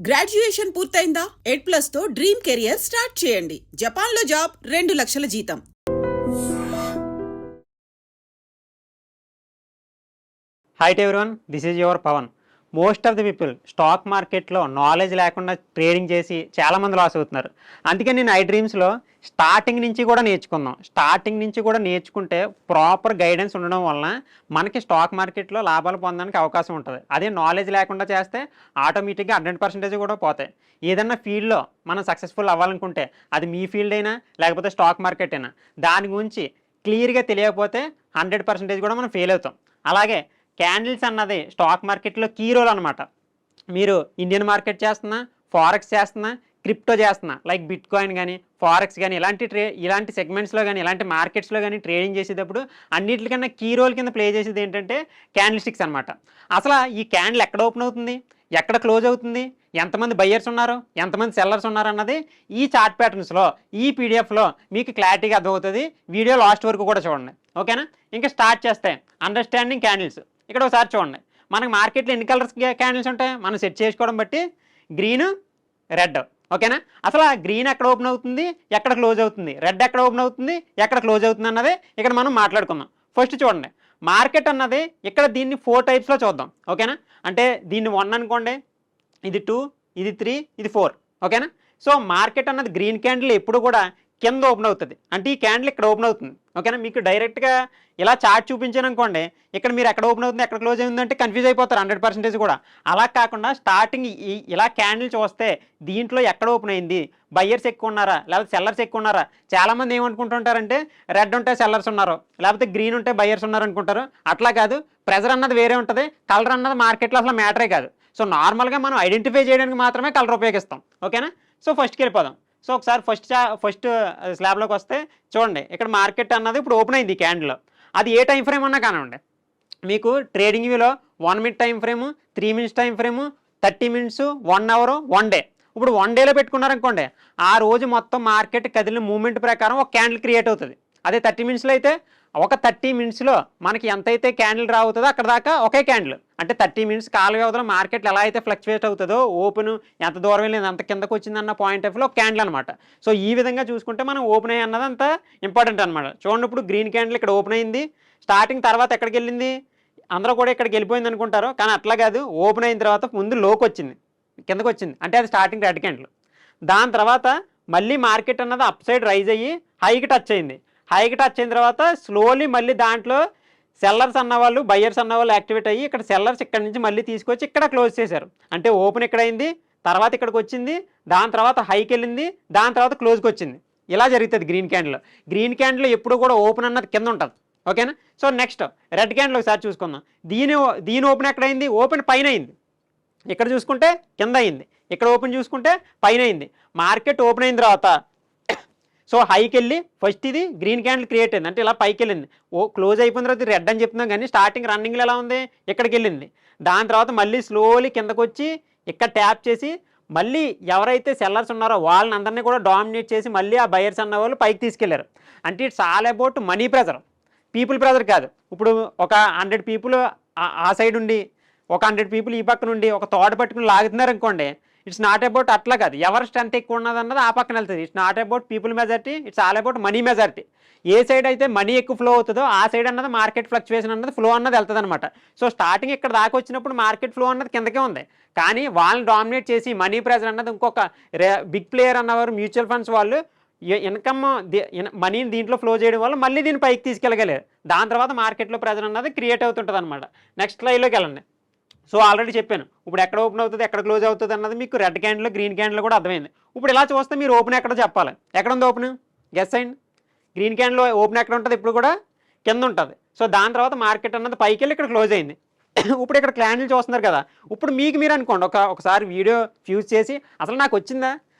Graduation పూర్తయిందా? ఎడ్+ తో dream career start చేయండి. జపాన్లో జాబ్, 2 లక్షల జీతం. Hi to everyone, this is your Pavan. Most of the people stock మార్కెట్లో నాలెడ్జ్ లేకుండా ట్రేడింగ్ చేసి చాలామంది లాస్ అవుతున్నారు. అందుకని నేను iDreamsలో స్టార్టింగ్ నుంచి కూడా నేర్చుకుందాం. స్టార్టింగ్ నుంచి కూడా నేర్చుకుంటే ప్రాపర్ గైడెన్స్ ఉండడం వలన మనకి స్టాక్ మార్కెట్లో లాభాలు పొందడానికి అవకాశం ఉంటుంది. అదే నాలెడ్జ్ లేకుండా చేస్తే ఆటోమేటిక్గా 100% కూడా పోతాయి. ఏదన్నా ఫీల్డ్లో మనం సక్సెస్ఫుల్ అవ్వాలనుకుంటే అది మీ ఫీల్డ్ అయినా లేకపోతే స్టాక్ మార్కెట్ అయినా దాని గురించి క్లియర్గా తెలియకపోతే 100% కూడా మనం ఫెయిల్ అవుతాం. అలాగే క్యాండిల్స్ అన్నది స్టాక్ మార్కెట్లో కీ రోల్ అనమాట. మీరు ఇండియన్ మార్కెట్ చేస్తున్నా, ఫారెక్స్ చేస్తున్నా, క్రిప్టో చేస్తున్నా, లైక్ బిట్ కాయిన్ కానీ ఫారెక్స్ కానీ ఇలాంటి సెగ్మెంట్స్లో కానీ ఇలాంటి మార్కెట్స్లో కానీ ట్రేడింగ్ చేసేటప్పుడు అన్నిటికన్నా కీ రోల్ కింద ప్లే చేసేది ఏంటంటే క్యాండిల్ స్టిక్స్ అనమాట. అసలు ఈ క్యాండిల్ ఎక్కడ ఓపెన్ అవుతుంది, ఎక్కడ క్లోజ్ అవుతుంది, ఎంతమంది బయ్యర్స్ ఉన్నారు, ఎంతమంది సెల్లర్స్ ఉన్నారు అన్నది ఈ చార్ట్ ప్యాటర్న్స్లో ఈ పీడిఎఫ్లో మీకు క్లారిటీగా అర్థమవుతుంది. వీడియో లాస్ట్ వరకు కూడా చూడండి, ఓకేనా? ఇంకా స్టార్ట్ చేస్తే అండర్స్టాండింగ్ క్యాండిల్స్. ఇక్కడ ఒకసారి చూడండి, మనకి మార్కెట్లో ఎన్ని కలర్స్ క్యాండిల్స్ ఉంటాయి మనం సెట్ చేసుకోవడం బట్టి గ్రీన్, రెడ్, ఓకేనా? అసలు ఆ గ్రీన్ ఎక్కడ ఓపెన్ అవుతుంది, ఎక్కడ క్లోజ్ అవుతుంది, రెడ్ ఎక్కడ ఓపెన్ అవుతుంది, ఎక్కడ క్లోజ్ అవుతుంది అన్నది ఇక్కడ మనం మాట్లాడుకుందాం. ఫస్ట్ చూడండి, మార్కెట్ అన్నది ఇక్కడ దీన్ని 4 టైప్స్లో చూద్దాం, ఓకేనా? అంటే దీన్ని 1 అనుకోండి, ఇది 2, ఇది 3, ఇది 4, ఓకేనా? సో మార్కెట్ అన్నది గ్రీన్ క్యాండిల్ ఎప్పుడు కూడా కింద ఓపెన్ అవుతుంది. అంటే ఈ క్యాండిల్ ఇక్కడ ఓపెన్ అవుతుంది, ఓకేనా? మీకు డైరెక్ట్గా ఇలా చార్ట్ చూపించాను అనుకోండి, ఇక్కడ మీరు ఎక్కడ ఓపెన్ అవుతుంది ఎక్కడ క్లోజ్ అయిందంటే కన్ఫ్యూజ్ అయిపోతారు 100% కూడా. అలా కాకుండా స్టార్టింగ్ ఇలా క్యాండిల్ చూస్తే దీంట్లో ఎక్కడ ఓపెన్ అయింది, బయ్యర్స్ ఎక్కువ ఉన్నారా లేకపోతే సెల్లర్స్ ఎక్కువ ఉన్నారా. చాలామంది ఏమనుకుంటుంటారంటే రెడ్ ఉంటే సెల్లర్స్ ఉన్నారు, లేకపోతే గ్రీన్ ఉంటే బయ్యర్స్ ఉన్నారు అనుకుంటారు. అట్లా కాదు, ప్రెజర్ అన్నది వేరే ఉంటుంది, కలర్ అన్నది మార్కెట్లో అసలు మ్యాటరే కాదు. సో నార్మల్గా మనం ఐడెంటిఫై చేయడానికి మాత్రమే కలర్ ఉపయోగిస్తాం, ఓకేనా? సో ఫస్ట్కి వెళ్ళిపోదాం. సో ఒకసారి ఫస్ట్ స్లాబ్లోకి వస్తే చూడండి, ఇక్కడ మార్కెట్ అన్నది ఇప్పుడు ఓపెన్ అయింది ఈ క్యాండిల్లో. అది ఏ టైం ఫ్రేమ్ అన్నా కానివ్వండి, మీకు ట్రేడింగ్ వ్యూలో 1 minute time frame, 3 minutes time frame, 30 minutes, 1 hour, 1 day. ఇప్పుడు 1 డేలో పెట్టుకున్నారనుకోండి, ఆ రోజు మొత్తం మార్కెట్ కదిలిన మూమెంట్ ప్రకారం ఒక క్యాండిల్ క్రియేట్ అవుతుంది. అదే 30 మినిట్స్లో అయితే ఒక 30 మినిట్స్లో మనకి ఎంతైతే క్యాండిల్ రావుతుందో అక్కడ దాకా ఒకే క్యాండిల్. అంటే 30 మినిట్స్ కాల వ్యవధిలో మార్కెట్ ఎలా అయితే ఫ్లక్చువేట్ అవుతుందో, ఓపెన్ ఎంత దూరం వెళ్ళింది ఎంత కిందకు వచ్చిందన్న పాయింట్ ఆఫ్ వ్యూలో క్యాండిల్ అనమాట. సో ఈ విధంగా చూసుకుంటే మనం ఓపెన్ అయ్యి అన్నది అంత ఇంపార్టెంట్ అనమాట. చూడండి, ఇప్పుడు గ్రీన్ క్యాండిల్ ఇక్కడ ఓపెన్ అయింది, స్టార్టింగ్ తర్వాత ఎక్కడికి వెళ్ళింది, అందరూ కూడా ఇక్కడికి వెళ్ళిపోయింది అనుకుంటారు, కానీ అట్లా కాదు. ఓపెన్ అయిన తర్వాత ముందు లోకి వచ్చింది, కిందకు వచ్చింది, అంటే అది స్టార్టింగ్ రెడ్ క్యాండిల్. దాని తర్వాత మళ్ళీ మార్కెట్ అన్నది అప్ సైడ్ రైజ్ అయ్యి హైకి టచ్ అయింది. హైకి టచ్ అయిన తర్వాత స్లోలీ మళ్ళీ దాంట్లో సెల్లర్స్ అన్నవాళ్ళు బయ్యర్స్ అన్నవాళ్ళు యాక్టివేట్ అయ్యి ఇక్కడ సెల్లర్స్ ఇక్కడ నుంచి మళ్ళీ తీసుకొచ్చి ఇక్కడ క్లోజ్ చేశారు. అంటే ఓపెన్ ఇక్కడ అయింది, తర్వాత ఇక్కడికి వచ్చింది, దాని తర్వాత హైకి వెళ్ళింది, దాని తర్వాత క్లోజ్కి వచ్చింది. ఇలా జరుగుతుంది గ్రీన్ క్యాండిల్. గ్రీన్ క్యాండిల్ ఎప్పుడు కూడా ఓపెన్ అన్నది కింద ఉంటుంది, ఓకేనా? సో నెక్స్ట్ రెడ్ క్యాండిల్ ఒకసారి చూసుకుందాం. దీని ఓపెన్ ఎక్కడ అయింది, ఓపెన్ పైన అయింది. ఇక్కడ చూసుకుంటే కింద అయింది, ఇక్కడ ఓపెన్ చూసుకుంటే పైన అయింది. మార్కెట్ ఓపెన్ అయిన తర్వాత సో హైకి వెళ్ళి ఫస్ట్ ఇది గ్రీన్ క్యాండిల్ క్రియేట్ అయింది, అంటే ఇలా పైకి వెళ్ళింది. క్లోజ్ అయిపోయిన తర్వాత రెడ్ అని చెప్తున్నాం, కానీ స్టార్టింగ్ రన్నింగ్లో ఎలా ఉంది, ఇక్కడికి వెళ్ళింది. దాని తర్వాత మళ్ళీ స్లోలీ కిందకు వచ్చి ఇక్కడ ట్యాప్ చేసి మళ్ళీ ఎవరైతే సెల్లర్స్ ఉన్నారో వాళ్ళని అందరినీ కూడా డామినేట్ చేసి మళ్ళీ ఆ బయర్స్ అన్న వాళ్ళు పైకి తీసుకెళ్లారు. అంటే it's all about money pressure, people pressure కాదు. ఇప్పుడు ఒక 100 పీపుల్ ఆ సైడ్ ఉండి ఒక 100 పీపుల్ ఈ పక్క నుండి ఒక తోట పట్టుకుని లాగుతున్నారు అనుకోండి, ఇట్స్ నాట్ అబౌట్ అట్లా కాదు. ఎవరు స్ట్రెంత్ ఎక్కువ ఉన్నది అన్నది ఆ పక్కన వెళ్తుంది. It's not about people majority, it's all about money majority. A side అయితే మనీ ఎక్కువ ఫ్లో అవుతుందో ఆ సైడ్ అన్నది మార్కెట్ ఫ్లక్చువేషన్ అన్నది ఫ్లో అన్నది వెళ్తుంది అనమాట. సో స్టార్టింగ్ ఇక్కడ దాకా వచ్చినప్పుడు మార్కెట్ ఫ్లో అన్నది కిందకే ఉంది, కానీ వాళ్ళని డామినేట్ చేసి మనీ ప్రెజర్ అన్నది ఇంకొక బిగ్ ప్లేయర్ అన్నవారు మ్యూచువల్ ఫండ్స్ వాళ్ళు ఇన్కమ్ మనీని దీంట్లో ఫ్లో చేయడం వల్ల మళ్ళీ దీన్ని పైకి తీసుకెళ్ళగలేరు. దాని తర్వాత మార్కెట్లో ప్రెజర్ అన్నది క్రియేట్ అవుతుంటుంది అనమాట. నెక్స్ట్ స్లైడ్లోకి వెళ్ళండి. సో ఆల్రెడీ చెప్పాను, ఇప్పుడు ఎక్కడ ఓపెన్ అవుతుంది ఎక్కడ క్లోజ్ అవుతుంది అన్నది మీకు రెడ్ క్యాండిల్ గ్రీన్ క్యాండిల్ కూడా అర్థమైంది. ఇప్పుడు ఇలా చూస్తే మీరు ఓపెన్ ఎక్కడ చెప్పాలి, ఎక్కడ ఉంది ఓపెన్, గెస్ అయ్యండి. గ్రీన్ క్యాండిల్ ఓపెన్ ఎక్కడ ఉంటుంది, ఇప్పుడు కూడా కింద ఉంటుంది. సో దాని తర్వాత మార్కెట్ అన్నది పైకి వెళ్ళి ఇక్కడ క్లోజ్ అయింది. ఇప్పుడు ఇక్కడ క్యాండిల్ చూస్తున్నారు కదా, ఇప్పుడు మీకు మీరు అనుకోండి, ఒకసారి వీడియో ఫ్యూజ్ చేసి అసలు నాకు వచ్చిందా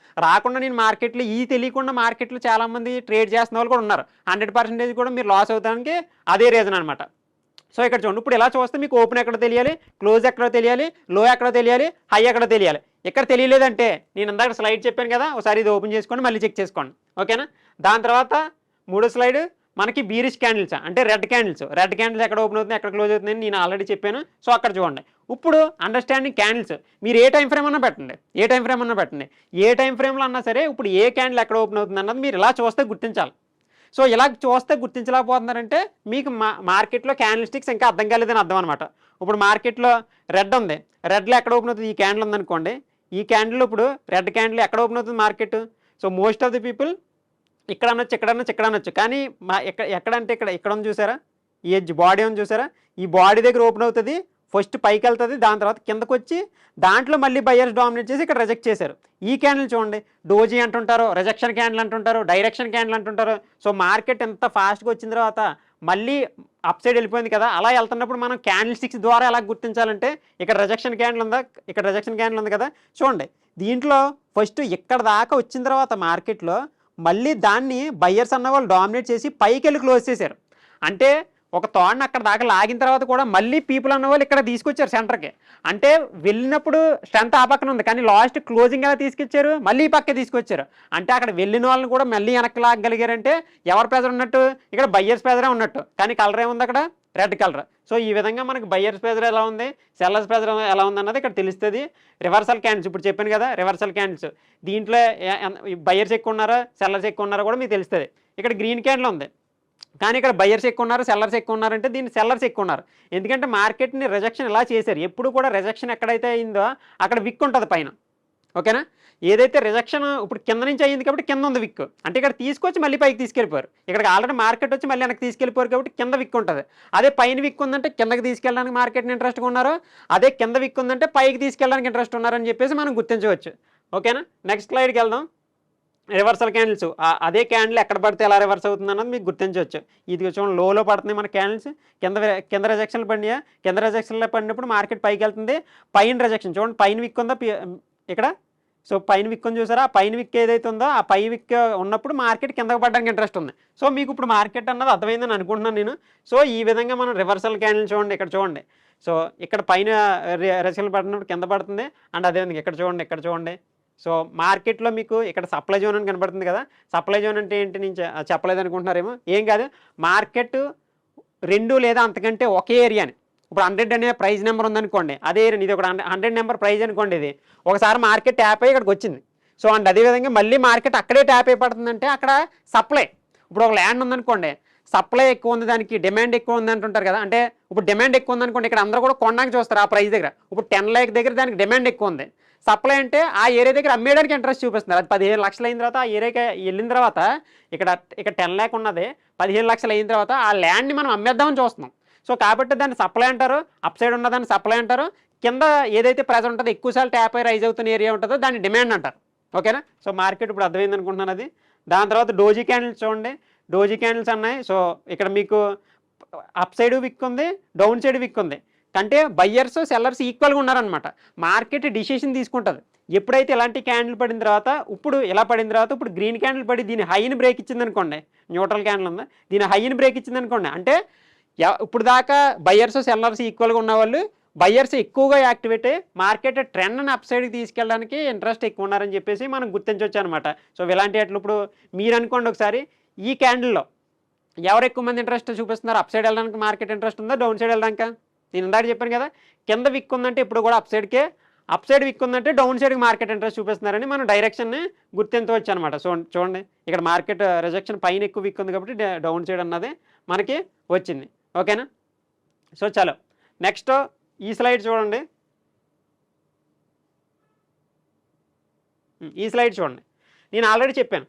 రాకుండా నేను మార్కెట్లో తెలియకుండా మార్కెట్లో చాలామంది ట్రేడ్ చేస్తున్న వాళ్ళు కూడా ఉన్నారు. 100% కూడా మీరు లాస్ అవుతానికి అదే రీజన్ అనమాట. సో ఇక్కడ చూడండి, ఇప్పుడు ఇలా చూస్తే మీకు ఓపెన్ ఎక్కడో తెలియాలి, క్లోజ్ ఎక్కడో తెలియాలి, లో ఎక్కడో తెలియాలి, హై ఎక్కడో తెలియాలి. ఎక్కడ తెలియలేదంటే నేను ఇందాక స్లైడ్ చెప్పాను కదా, ఒకసారి ఇది ఓపెన్ చేసుకోండి మళ్ళీ చెక్ చేసుకోండి, ఓకేనా? దాని తర్వాత మూడో స్లైడ్ మనకి బీరిష్ క్యాండిల్స్, అంటే రెడ్ క్యాండిల్స్ ఎక్కడ ఓపెన్ అవుతుంది ఎక్కడ క్లోజ్ అవుతుంది నేను ఆల్రెడీ చెప్పాను. సో అక్కడ చూడండి, ఇప్పుడు అండర్స్టాండింగ్ క్యాండిల్స్ మీరు ఏ టైం ఫ్రేమ్ అన్నా పెట్టండి, ఏ టైం ఫ్రేమ్లో అన్నా సరే ఇప్పుడు ఏ క్యాండిల్ ఎక్కడ ఓపెన్ అవుతుంది అన్నది మీరు ఇలా చూస్తే గుర్తించాలి. సో ఇలా చూస్తే గుర్తించలేకపోతున్నారంటే మీకు మార్కెట్లో క్యాండిల్ స్టిక్స్ ఇంకా అర్థం కాలేదని అర్థం అనమాట. ఇప్పుడు మార్కెట్లో రెడ్ ఉంది, రెడ్లో ఎక్కడ ఓపెన్ అవుతుంది, ఈ క్యాండిల్ ఉందనుకోండి, ఈ క్యాండిల్ ఇప్పుడు రెడ్ క్యాండిల్ ఎక్కడ ఓపెన్ అవుతుంది market. So most of the people ఇక్కడ అనొచ్చు, కానీ ఎక్కడంటే ఇక్కడ ఉంది చూసారా, ఈ ఎడ్జ్ బాడీ ఉంది చూసారా, ఈ బాడీ దగ్గర ఓపెన్ అవుతుంది, ఫస్ట్ పైకి వెళ్తుంది, దాని తర్వాత కిందకు వచ్చి దాంట్లో మళ్ళీ బయ్యర్స్ డామినేట్ చేసి ఇక్కడ రిజెక్ట్ చేశారు. ఈ క్యాండిల్ చూడండి, డోజీ అంటుంటారు, రిజెక్షన్ క్యాండిల్ అంటుంటారు, డైరెక్షన్ క్యాండిల్ అంటుంటారు. సో మార్కెట్ ఎంత ఫాస్ట్గా వచ్చిన తర్వాత మళ్ళీ అప్ సైడ్ వెళ్ళిపోయింది కదా, అలా వెళ్తున్నప్పుడు మనం క్యాండిల్ స్టిక్స్ ద్వారా ఎలా గుర్తించాలంటే ఇక్కడ రిజెక్షన్ క్యాండిల్ ఉంది కదా, చూడండి దీంట్లో ఫస్ట్ ఇక్కడ దాకా వచ్చిన తర్వాత మార్కెట్లో మళ్ళీ దాన్ని బయ్యర్స్ అన్న వాళ్ళు డామినేట్ చేసి పైకి వెళ్ళి క్లోజ్ చేశారు. అంటే ఒక థాట్ని అక్కడ దాకా లాగిన తర్వాత కూడా మళ్ళీ పీపుల్ అన్న వాళ్ళు ఇక్కడ తీసుకొచ్చారు సెంటర్కి. అంటే వెళ్ళినప్పుడు స్ట్రెంత్ ఆ పక్కన ఉంది, కానీ లాస్ట్ క్లోజింగ్ ఎలా తీసుకొచ్చారు, మళ్ళీ ఈ పక్క తీసుకొచ్చారు. అంటే అక్కడ వెళ్ళిన వాళ్ళని కూడా మళ్ళీ వెనక్కి లాగగలిగారంటే ఎవరు ప్రెజర్ ఉన్నట్టు, ఇక్కడ బయ్యర్స్ ప్రెజరే ఉన్నట్టు, కానీ కలర్ ఏముంది అక్కడ, రెడ్ కలర్. సో ఈ విధంగా మనకు బయ్యర్స్ ప్రెజర్ ఎలా ఉంది, సెల్లర్స్ ప్రెజర్ ఎలా ఉంది అన్నది ఇక్కడ తెలుస్తుంది. రివర్సల్ క్యాండిల్స్ ఇప్పుడు చెప్పాను కదా, రివర్సల్ క్యాండిల్స్ దీంట్లో బయ్యర్స్ ఎక్కువ ఉన్నారా, సెల్లర్స్ ఎక్కువ ఉన్నారా కూడా మీకు తెలుస్తుంది. ఇక్కడ గ్రీన్ క్యాండిల్ ఉంది, కానీ ఇక్కడ బయ్యర్స్ ఎక్కువ ఉన్నారు, సెల్లర్స్ ఎక్కువ ఉన్నారంటే దీన్ని సెల్లర్స్ ఎక్కువ ఉన్నారు. ఎందుకంటే మార్కెట్ని రిజెక్షన్ ఎలా చేశారు, ఎప్పుడు కూడా రిజెక్షన్ ఎక్కడైతే అయిందో అక్కడ విక్ ఉంటుంది పైన, ఓకేనా. ఏదైతే రిజెక్షన్ ఇప్పుడు కింద నుంచి అయ్యింది కాబట్టి కింద ఉంది విక్, అంటే ఇక్కడ తీసుకొచ్చి మళ్ళీ పైకి తీసుకెళ్ళిపోయారు. ఇక్కడికి ఆల్రెడీ మార్కెట్ వచ్చి మళ్ళీ వెనక్కి తీసుకెళ్ళిపోయారు కాబట్టి కింద విక్ ఉంటుంది. అదే పైన విక్ ఉందంటే కిందకి తీసుకెళ్ళడానికి మార్కెట్ని ఇంట్రెస్ట్గా ఉన్నారు, అదే కింద విక్ ఉందంటే పైకి తీసుకెళ్ళడానికి ఇంట్రెస్ట్ ఉన్నారని చెప్పేసి మనం గుర్తించవచ్చు, ఓకేనా. నెక్స్ట్ స్లైడ్కి వెళ్దాం. రివర్సల్ క్యాండిల్స్, అదే క్యాండిల్ ఎక్కడ పడితే ఎలా రివర్స్ అవుతుంది అన్నది మీకు గుర్తించవచ్చు. ఇది చూడండి, లోలో పడుతున్నాయి మన క్యాండిల్స్, కింద రిజెక్షన్లు పడినాయా, కింద రిజెక్షన్లో పడినప్పుడు మార్కెట్ పైకి వెళ్తుంది. పైన రిజెక్షన్ చూడండి, పైన విక్ ఉందా ఇక్కడ, సో పైన విక్ ఉంది చూసారా, ఆ పైన విక్ ఏదైతే ఉందో ఆ పై విక్ ఉన్నప్పుడు మార్కెట్ కిందకు పడడానికి ఇంట్రెస్ట్ ఉంది. సో మీకు ఇప్పుడు మార్కెట్ అన్నది అర్థమైందని అనుకుంటున్నాను నేను. సో ఈ విధంగా మనం రివర్సల్ క్యాండిల్ చూడండి, ఇక్కడ చూడండి, సో ఇక్కడ పైన రిజెక్షన్ పడినప్పుడు కింద పడుతుంది, అండ్ అదేవిధంగా ఇక్కడ చూడండి. సో మార్కెట్లో మీకు ఇక్కడ సప్లై జోన్ అని కనబడుతుంది కదా, సప్లై జోన్ అంటే ఏంటి నేను చెప్పలేదు అనుకుంటున్నారేమో, ఏం కాదు, మార్కెట్ 2 లేదా అంతకంటే ఒకే ఏరియాని, ఇప్పుడు 100 అనే ప్రైజ్ నెంబర్ ఉందనుకోండి, అదే ఏరియా ఇది ఒక 100 నెంబర్ ప్రైజ్ అనుకోండి, ఇది ఒకసారి మార్కెట్ ట్యాప్ అయ్యి ఇక్కడికి వచ్చింది. సో అండ్ అదేవిధంగా మళ్ళీ మార్కెట్ అక్కడే ట్యాప్ అయిపోతుందంటే అక్కడ సప్లై, ఇప్పుడు ఒక ల్యాండ్ ఉందనుకోండి, సప్లై ఎక్కువ ఉంది, దానికి డిమాండ్ ఎక్కువ ఉంది అంటుంటారు కదా, అంటే ఇప్పుడు డిమాండ్ ఎక్కువ ఉందనుకోండి, ఇక్కడ అందరూ కూడా కొనడానికి చూస్తారు ఆ ప్రైస్ దగ్గర, ఇప్పుడు 10 లక్షల దగ్గర దానికి డిమాండ్ ఎక్కువ ఉంది, సప్లై అంటే ఆ ఏరియా దగ్గర అమ్మేయడానికి ఇంట్రెస్ట్ చూపిస్తున్నారు. అది 15 లక్షలు అయిన తర్వాత ఆ ఏరియాకి వెళ్ళిన తర్వాత ఇక్కడ 10 లక్షలు ఉన్నది 15 లక్షలు అయిన తర్వాత ఆ ల్యాండ్ని మనం అమ్మేద్దామని చూస్తున్నాం. సో కాబట్టి దాన్ని సప్లై అంటారు, అప్ సైడ్ ఉన్నదాన్ని సప్లై అంటారు, కింద ఏదైతే ప్రైస్ ఉంటుందో ఎక్కువసార్లు ట్యాప్ అయి రైజ్ అవుతున్న ఏరియా ఉంటుందో దాన్ని డిమాండ్ అంటారు, ఓకేనా. సో మార్కెట్ ఇప్పుడు అర్థమైంది అనుకుంటున్నాను అది. దాని తర్వాత డోజీ క్యాండిల్స్ చూడండి, డోజీ క్యాండిల్స్ అన్నాయి. సో ఇక్కడ మీకు అప్ సైడ్ విక్ ఉంది, డౌన్ సైడ్ విక్ ఉంది, అంటే బయ్యర్స్ సెల్లర్స్ ఈక్వల్గా ఉన్నారనమాట. మార్కెట్ డిసిషన్ తీసుకుంటుంది ఎప్పుడైతే ఇలాంటి క్యాండిల్ పడిన తర్వాత. ఇప్పుడు ఇలా పడిన తర్వాత ఇప్పుడు గ్రీన్ క్యాండిల్ పడి దీని హైని బ్రేక్ ఇచ్చింది అనుకోండి, న్యూట్రల్ క్యాండిల్ ఉందా, దీని హైని బ్రేక్ ఇచ్చింది అనుకోండి, అంటే ఇప్పుడు దాకా బయ్యర్స్ సెల్లర్స్ ఈక్వల్గా ఉన్న వాళ్ళు, బయ్యర్స్ ఎక్కువగా యాక్టివేట్ అయ్యి మార్కెట్ ట్రెండ్ని అప్ సైడ్కి తీసుకెళ్ళడానికి ఇంట్రెస్ట్ ఎక్కువ ఉన్నారని చెప్పేసి మనం గుర్తించవచ్చు అనమాట. సో ఇలాంటి వాటిలో ఇప్పుడు మీరు అనుకోండి ఒకసారి, ఈ క్యాండిల్లో ఎవరు ఎక్కువ మంది ఇంట్రెస్ట్ చూపిస్తున్నారు, అప్ సైడ్ వెళ్ళడానికి మార్కెట్ ఇంట్రెస్ట్ ఉందా, డౌన్ సైడ్ వెళ్ళడానికి. నేను ఇందాక చెప్పాను కదా, కింద విక్ ఉందంటే ఇప్పుడు కూడా అప్ సైడ్కే, అప్ సైడ్ విక్ ఉందంటే డౌన్ సైడ్కి మార్కెట్ ఇంట్రెస్ట్ చూపిస్తున్నారని మనం డైరెక్షన్ని గుర్తించవచ్చు అనమాట. సో చూడండి, ఇక్కడ మార్కెట్ రిజెక్షన్ పైన ఎక్కువ విక్ ఉంది కాబట్టి డౌన్ సైడ్ అన్నది మనకి వచ్చింది, ఓకేనా. సో చలో నెక్స్ట్ ఈ స్లైడ్ చూడండి, ఈ స్లైడ్ చూడండి. నేను ఆల్రెడీ చెప్పాను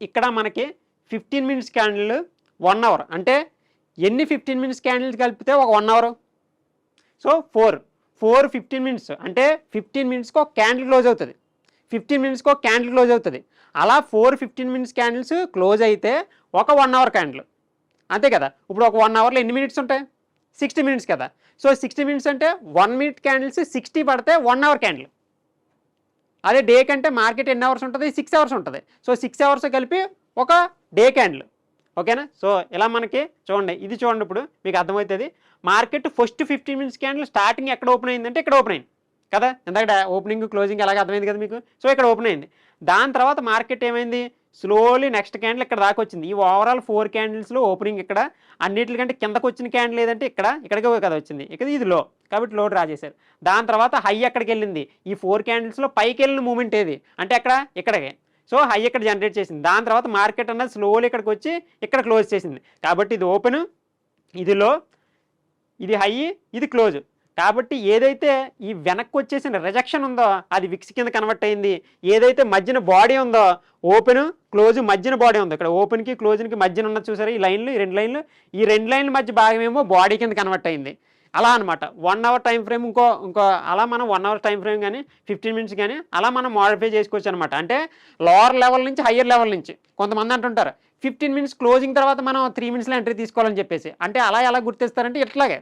ఇక్కడ మనకి 15 మినిట్స్ క్యాండిల్ 1 అవర్, అంటే ఎన్ని 15 మినిట్స్ క్యాండిల్స్ కలిపితే ఒక 1 అవర్. సో 4 15 మినిట్స్ అంటే 15 మినిట్స్కి ఒక క్యాండిల్ క్లోజ్ అవుతుంది, 15 మినిట్స్కి ఒక క్యాండిల్ క్లోజ్ అవుతుంది. అలా 15 మినిట్స్ క్యాండిల్స్ క్లోజ్ అయితే ఒక 1 అవర్ క్యాండిల్, అంతే కదా. ఇప్పుడు ఒక 1 అవర్లో ఎన్ని మినిట్స్ ఉంటాయి, 60 మినిట్స్ కదా. సో 60 మినిట్స్ అంటే 1 మినిట్ క్యాండిల్స్ 60 పడితే 1 అవర్ క్యాండిల్. అదే డే కంటే మార్కెట్ ఎన్ని అవర్స్ ఉంటుంది, 6 అవర్స్ ఉంటుంది. సో 6 అవర్స్ కలిపి ఒక డే క్యాండిల్, ఓకేనా. సో ఇలా మనకి చూడండి, ఇది చూడండి, ఇప్పుడు మీకు అర్థమవుతుంది. Market first 15 minutes candle starting ఎక్కడ ఓపెన్ అయిందంటే ఇక్కడ ఓపెన్ అయింది కదా, ఎందుకంటే ఓపెనింగ్ క్లోజింగ్ ఎలాగ అర్థమైంది కదా మీకు. సో ఇక్కడ ఓపెన్ అయింది, దాని తర్వాత మార్కెట్ ఏమైంది, స్లోలీ నెక్స్ట్ క్యాండిల్ ఇక్కడ దాకా వచ్చింది. ఈ ఓవరాల్ 4 క్యాండిల్స్లో ఓపెనింగ్ ఇక్కడ అన్నిటికంటే కిందకు వచ్చిన క్యాండిల్ ఏదంటే ఇక్కడికి కదా వచ్చింది, ఇక్కడ ఇది లో, కాబట్టి లో డ్రా చేశారు. దాని తర్వాత హై ఎక్కడికి వెళ్ళింది, ఈ 4 క్యాండిల్స్లో పైకి వెళ్ళిన మూమెంట్ ఏది అంటే ఇక్కడికే. సో హై ఇక్కడ జనరేట్ చేసింది. దాని తర్వాత మార్కెట్ అన్నది స్లోలీ ఇక్కడికి వచ్చి ఇక్కడ క్లోజ్ చేసింది. కాబట్టి ఇది ఓపెన్, ఇది లో, ఇది హై, ఇది క్లోజ్. కాబట్టి ఏదైతే ఈ వెనక్కి వచ్చేసిన రిజెక్షన్ ఉందో అది విక్స్ కింద కన్వర్ట్ అయింది. ఏదైతే మధ్యన బాడీ ఉందో ఓపెన్ క్లోజ్ మధ్యన బాడీ ఉందో, ఇక్కడ ఓపెన్కి క్లోజ్కి మధ్యన ఉన్నది చూసారా ఈ లైన్లు, ఈ రెండు లైన్ల మధ్య భాగమేమో బాడీ కింద కన్వర్ట్ అయింది. అలా అనమాట 1 అవర్ టైం ఫ్రేమ్ ఇంకో అలా మనం 1 అవర్ టైం ఫ్రేమ్ కానీ 15 మినిట్స్ కానీ అలా మనం మోడిఫై చేసుకోవచ్చు అనమాట. అంటే లోవర్ లెవెల్ నుంచి హయ్యర్ లెవెల్ నుంచి కొంతమంది అంటుంటారు 15 మినిట్స్ క్లోజింగ్ తర్వాత మనం 3 మినిట్స్లో ఎంట్రీ తీసుకోవాలని చెప్పేసి. అంటే అలా ఎలా గుర్తిస్తారంటే ఇట్లాగే.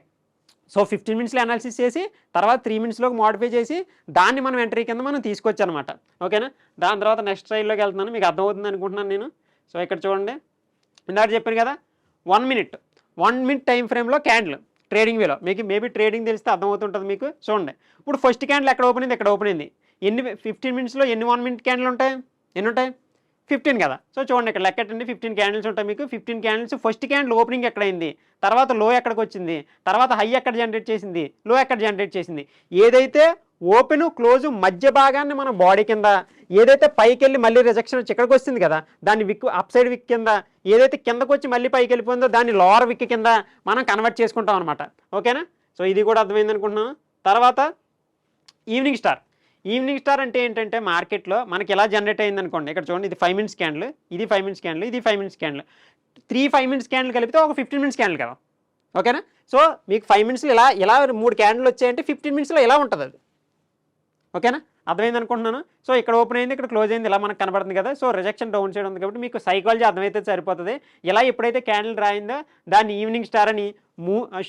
సో 15 మినిట్స్లో అనాలిసిస్ చేసి తర్వాత 3 మినిట్స్లోకి మోడిఫై చేసి దాన్ని మనం ఎంట్రీ కింద మనం తీసుకోవచ్చు అనమాట. ఓకేనా. దాని తర్వాత నెక్స్ట్ స్లైడ్లోకి వెళ్తున్నాను, మీకు అర్థమవుతుంది అనుకుంటున్నాను నేను. సో ఇక్కడ చూడండి, ఇందాక చెప్పాను కదా 1 మినిట్ టైం ఫ్రేమ్లో క్యాండిల్ ట్రేడింగ్ వేలో మీకు మేబీ ట్రేడింగ్ తెలిస్తే అర్థమవుతుంటుంది మీకు. చూడండి ఇప్పుడు ఫస్ట్ క్యాండిల్ ఎక్కడ ఓపెన్ అయింది, ఇక్కడ ఓపెన్ అయింది. 15 మినిట్స్లో ఎన్ని 1 మినిట్ క్యాండిల్ ఉంటాయి, ఎన్ని ఉంటాయి 15 కదా. సో చూడండి ఇక్కడ లెక్కటండి 15 క్యాండిల్స్ ఉంటాయి మీకు. 15 క్యాండిల్స్ ఫస్ట్ క్యాండిల్ ఓపెనింగ్ ఎక్కడైంది, తర్వాత లో ఎక్కడికి వచ్చింది, తర్వాత హై ఎక్కడ జనరేట్ చేసింది, లో ఎక్కడ జనరేట్ చేసింది. ఏదైతే ఓపెన్ క్లోజ్ మధ్య భాగాన్ని మనం బాడీ కింద, ఏదైతే పైకి వెళ్ళి మళ్ళీ రిజెక్షన్ వచ్చి ఇక్కడికి వస్తుంది కదా దాన్ని విక్ అప్ సైడ్ విక్ కింద, ఏదైతే కిందకు వచ్చి మళ్ళీ పైకి వెళ్ళిపోయిందో దాన్ని లోవర్ విక్ కింద మనం కన్వర్ట్ చేసుకుంటాం అనమాట. ఓకేనా. సో ఇది కూడా అర్థమైంది అనుకుంటున్నాను. తర్వాత ఈవినింగ్ స్టార్ అంటే ఏంటంటే మార్కెట్లో మనకి ఎలా జనరేట్ అయింది అనుకోండి. ఇక్కడ చూడండి ఇది 5 మినిట్స్ క్యాండిల్, ఇది 5 మినిట్స్ క్యాండిల్, ఇది 5 మినిట్స్ క్యాండిల్, 5 మినిట్స్ క్యాండిల్ కలిపితే ఒక 15 మినిట్స్ క్యాండిల్ కదా. ఓకేనా. సో మీకు 5 మినిట్స్లో ఇలా 3 క్యాండిల్ వచ్చాయంటే 15 మినిట్స్లో ఎలా ఉంటుంది అది. ఓకేనా, అర్థమైంది అనుకుంటున్నాను. సో ఇక్కడ ఓపెన్ అయింది, ఇక్కడ క్లోజ్ అయింది, ఇలా మనకు కనబడుతుంది కదా. సో రిజెక్షన్ డౌన్ సైడ్ ఉంది కాబట్టి మీకు సైకాలజీ అర్థమైతే సరిపోతుంది. ఇలా ఎప్పుడైతే క్యాండిల్ రాయిందో దాన్ని ఈవినింగ్ స్టార్ అని,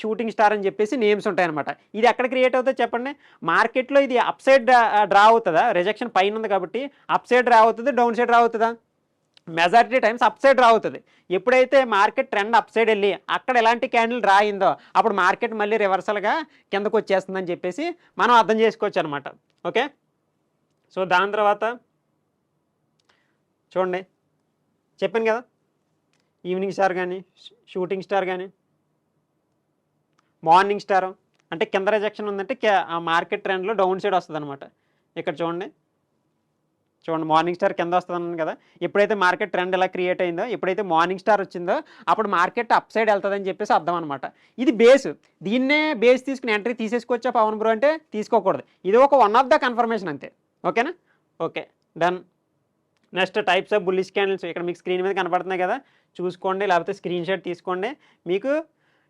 షూటింగ్ స్టార్ అని చెప్పేసి నేమ్స్ ఉంటాయన్నమాట. ఇది ఎక్కడ క్రియేట్ అవుతుందో చెప్పండి. మార్కెట్లో ఇది అప్ సైడ్ డ్రా అవుతుందా, రిజెక్షన్ పైన ఉంది కాబట్టి అప్ సైడ్ డ్రా అవుతుంది, డౌన్ సైడ్ డ్రా అవుతుందా, majority times up side draw అవుతుంది. ఎప్పుడైతే మార్కెట్ ట్రెండ్ అప్ సైడ్ వెళ్ళి అక్కడ ఎలాంటి క్యాండిల్ డ్రా అయిందో అప్పుడు మార్కెట్ మళ్ళీ రివర్సల్గా కిందకు వచ్చేస్తుందని చెప్పేసి మనం అర్థం చేసుకోవచ్చు అనమాట. ఓకే. సో దాని తర్వాత చూడండి చెప్పాను కదా ఈవినింగ్ స్టార్ కానీ, షూటింగ్ స్టార్ కానీ, మార్నింగ్ స్టార్ అంటే కింద రిజెక్షన్ ఉందంటే ఆ మార్కెట్ ట్రెండ్లో డౌన్ సైడ్ వస్తుంది అనమాట. ఇక్కడ చూడండి మార్నింగ్ స్టార్ కింద వస్తుంది కదా. ఎప్పుడైతే మార్కెట్ ట్రెండ్ ఎలా క్రియేట్ అయిందో, ఎప్పుడైతే మార్నింగ్ స్టార్ వచ్చిందో అప్పుడు మార్కెట్ అప్ సైడ్ వెళ్తుందని చెప్పేసి అర్థం అనమాట. ఇది బేస్, దీన్నే బేస్ తీసుకుని ఎంట్రీ తీసేసుకోవచ్చా పవన్ బ్రో అంటే తీసుకోకూడదు. ఇది ఒక వన్ ఆఫ్ ద కన్ఫర్మేషన్ అంతే. ఓకేనా. Okay done. Next types of bullish candles ఇక్కడ మీకు స్క్రీన్ మీద కనపడుతున్నాయి కదా, చూసుకోండి, లేకపోతే స్క్రీన్ షాట్ తీసుకోండి. మీకు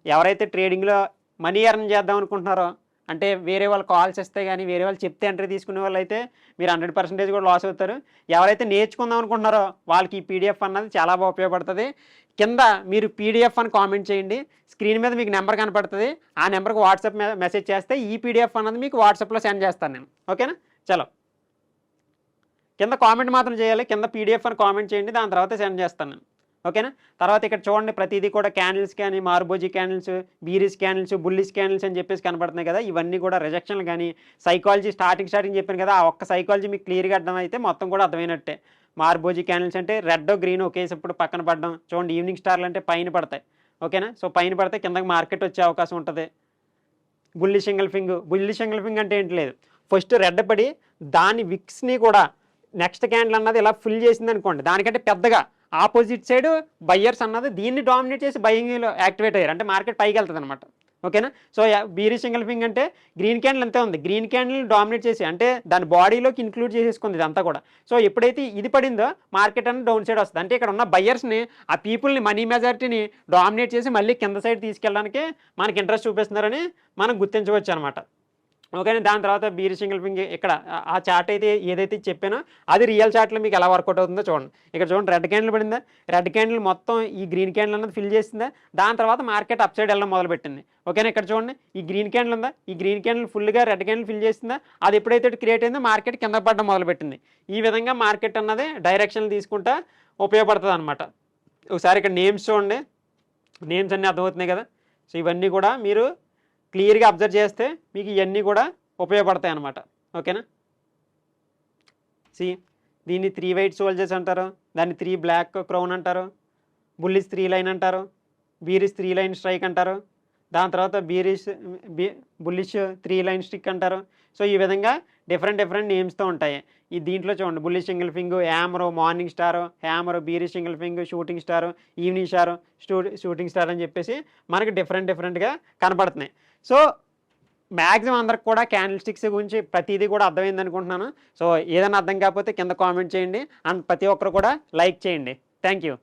ఎవరైతే ట్రేడింగ్లో మనీ ఎర్న్ చేద్దాం అనుకుంటున్నారో, అంటే వేరే వాళ్ళు కాల్స్ ఇస్తే కానీ వేరే వాళ్ళు చెప్తే ఎంట్రీ తీసుకునే వాళ్ళు అయితే మీరు 100% కూడా లాస్ అవుతారు. ఎవరైతే నేర్చుకుందాం అనుకుంటున్నారో వాళ్ళకి ఈ పీడిఎఫ్ అన్నది చాలా బాగా ఉపయోగపడుతుంది. కింద మీరు పీడిఎఫ్ అని కామెంట్ చేయండి, స్క్రీన్ మీద మీకు నెంబర్ కనపడుతుంది, ఆ నెంబర్కి వాట్సాప్ మెసేజ్ చేస్తే ఈ పీడిఎఫ్ అన్నది మీకు వాట్సాప్లో సెండ్ చేస్తాను నేను. ఓకేనా. చలో కింద కామెంట్ మాత్రం చేయాలి, కింద పీడిఎఫ్ అని కామెంట్ చేయండి, దాని తర్వాత సెండ్ చేస్తాను నేను. ఓకేనా. తర్వాత ఇక్కడ చూడండి ప్రతిదీ కూడా క్యాండిల్స్ కానీ, మార్బోజీ క్యాండిల్స్, బీరిస్ క్యాండిల్స్, బుల్లిష్ క్యాండిల్స్ అని చెప్పేసి కనపడుతున్నాయి కదా. ఇవన్నీ కూడా రిజెక్షన్లు కానీ సైకాలజీ స్టార్టింగ్ చెప్పాను కదా, ఆ ఒక్క సైకాలజీ మీకు క్లియర్గా అర్థమైతే మొత్తం కూడా అర్థమైనట్టే. మార్బోజీ క్యాండిల్స్ అంటే రెడ్ గ్రీన్ ఒకేసప్పుడు పక్కన పడడం. చూడండి ఈవినింగ్ స్టార్లు అంటే పైన పడతాయి. ఓకేనా. సో పైన పడితే కిందకి మార్కెట్ వచ్చే అవకాశం ఉంటుంది. బుల్లిష్ ఎంగల్ఫింగ్ అంటే ఏంటి లేదు, ఫస్ట్ రెడ్ పడి దాని విక్స్ని కూడా నెక్స్ట్ క్యాండిల్ అన్నది ఇలా ఫుల్ చేసింది అనుకోండి, దానికంటే పెద్దగా ఆపోజిట్ సైడ్ బయ్యర్స్ అన్నది దీన్ని డామినేట్ చేసి బయింగ్లో యాక్టివేట్ అయ్యారు అంటే మార్కెట్ పైకి వెళ్తుంది అనమాట. ఓకేనా. సో బీరిష్ ఎంగల్ఫింగ్ అంటే గ్రీన్ క్యాండిల్ అంతే ఉంది, గ్రీన్ క్యాండిల్ డామినేట్ చేసి అంటే దాని బాడీలోకి ఇంక్లూడ్ చేసేసుకుంది ఇదంతా కూడా. సో ఎప్పుడైతే ఇది పడిందో మార్కెట్ అనేది డౌన్ సైడ్ వస్తుంది. అంటే ఇక్కడ ఉన్న బయ్యర్స్ని, ఆ పీపుల్ని, మనీ మెజారిటీని డామినేట్ చేసి మళ్ళీ కింద సైడ్ తీసుకెళ్ళడానికి మనకి ఇంట్రెస్ట్ చూపిస్తున్నారని మనం గుర్తించవచ్చు అనమాట. ఓకే. దాని తర్వాత బీరిష్ ఎంగల్ఫింగ్ ఇక్కడ ఆ చార్ట్ అయితే ఏదైతే చెప్పానో అది రియల్ చార్ట్లో మీకు ఎలా వర్కౌట్ అవుతుందో చూడండి. ఇక్కడ చూడండి రెడ్ క్యాండిల్ పడిందా, రెడ్ క్యాండిల్ మొత్తం ఈ గ్రీన్ క్యాండిల్ అన్నది ఫిల్ చేసిందా, దాని తర్వాత మార్కెట్ అప్ సైడ్ వెళ్ళడం మొదలుపెట్టింది. ఓకేనా. ఇక్కడ చూడండి ఈ గ్రీన్ క్యాండిల్ ఉందా, ఈ గ్రీన్ క్యాండిల్ ఫుల్గా రెడ్ క్యాండిల్ ఫిల్ చేసిందా, అది ఎప్పుడైతే క్రియేట్ అయిందో మార్కెట్ కింద పడడం మొదలుపెట్టింది. ఈ విధంగా మార్కెట్ అన్నది డైరెక్షన్ తీసుకుంటా ఉపయోగపడుతుంది అనమాట. ఒకసారి ఇక్కడ నేమ్స్ చూడండి, నేమ్స్ అన్నీ అర్థమవుతున్నాయి కదా. సో ఇవన్నీ కూడా మీరు క్లియర్గా అబ్జర్వ్ చేస్తే మీకు ఇవన్నీ కూడా ఉపయోగపడతాయి అన్నమాట. ఓకేనా. సి దీన్ని 3 వైట్ సోల్జర్స్ అంటారు, దాన్ని 3 బ్లాక్ క్రౌన్ అంటారు, బుల్లిష్ 3 లైన్ అంటారు, బీరిష్ 3 లైన్ స్ట్రైక్ అంటారు, దాని తర్వాత బుల్లిష్ 3 లైన్ స్టిక్ అంటారు. సో ఈ విధంగా డిఫరెంట్ నేమ్స్తో ఉంటాయి. ఈ దీంట్లో చూడండి, బుల్లిష్ సింగిల్ ఫింగ్, hammer, morning star, hammer, bearish single ఫింగ్, shooting star, evening star, shooting star అని చెప్పేసి మనకి డిఫరెంట్గా కనపడుతున్నాయి. సో మ్యాక్సిమం అందరికి కూడా క్యాండిల్ స్టిక్స్ గురించి ప్రతిదీ కూడా అర్థమైంది అనుకుంటున్నాను. సో ఏదైనా అర్థం కాకపోతే కింద కామెంట్ చేయండి, అండ్ ప్రతి ఒక్కరు కూడా లైక్ చేయండి. Thank you.